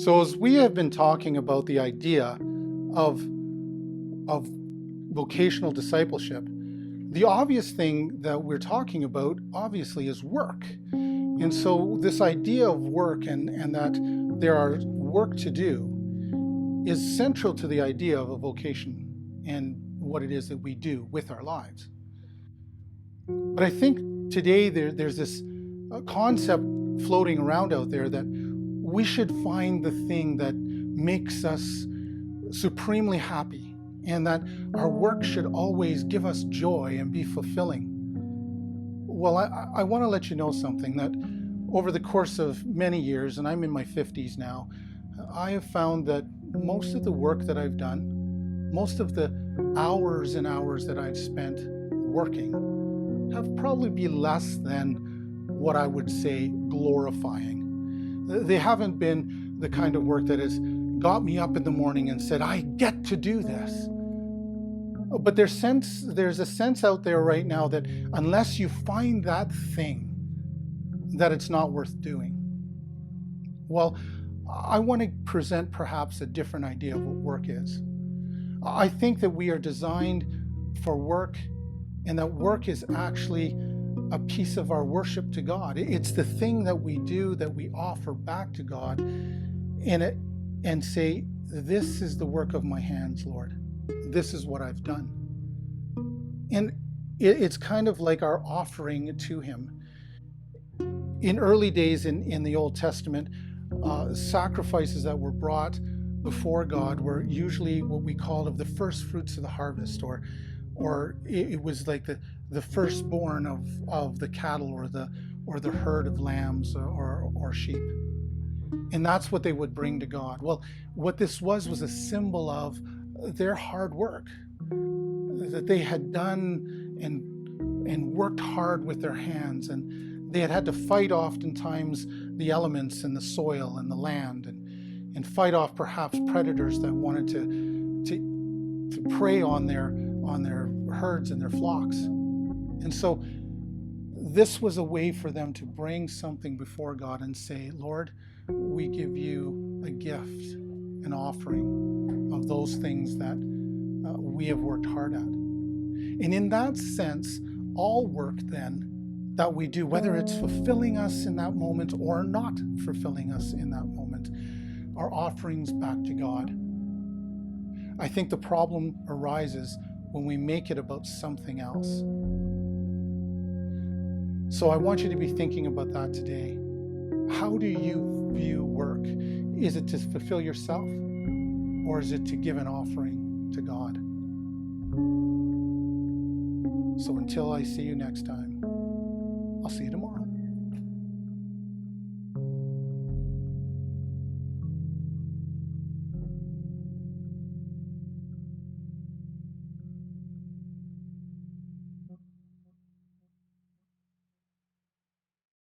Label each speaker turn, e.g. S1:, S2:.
S1: So as we have been talking about the idea of vocational discipleship, the obvious thing that we're talking about obviously is work. And so this idea of work and that there are work to do is central to the idea of a vocation and what it is that we do with our lives. But I think today there's this concept floating around out there that we should find the thing that makes us supremely happy, and that our work should always give us joy and be fulfilling. Well, I want to let you know something, that over the course of many years, and I'm in my 50s now, I have found that most of the work that I've done, most of the hours and hours that I've spent working have probably been less than what I would say glorifying. They haven't been the kind of work that has got me up in the morning and said, I get to do this. But there's a sense out there right now that unless you find that thing, that it's not worth doing. Well, I want to present perhaps a different idea of what work is. I think that we are designed for work, and that work is actually a piece of our worship to God. It's the thing that we do, that we offer back to God and say, this is the work of my hands, Lord. This is what I've done. And it's kind of like our offering to Him. In early days in the Old Testament, sacrifices that were brought before God were usually what we called of the first fruits of the harvest, or it was like the firstborn of the cattle or the herd of lambs or sheep. And that's what they would bring to God. Well, what this was a symbol of their hard work, that they had done and worked hard with their hands, and they had to fight oftentimes the elements and the soil and the land, and fight off perhaps predators that wanted to prey on their herds and their flocks. And so this was a way for them to bring something before God and say, Lord, we give you a gift, an offering of those things that we have worked hard at. And in that sense, all work then that we do, whether it's fulfilling us in that moment or not fulfilling us in that moment, are offerings back to God. I think the problem arises when we make it about something else. So I want you to be thinking about that today. How do you view work? Is it to fulfill yourself, or is it to give an offering to God? So until I see you next time, I'll see you tomorrow.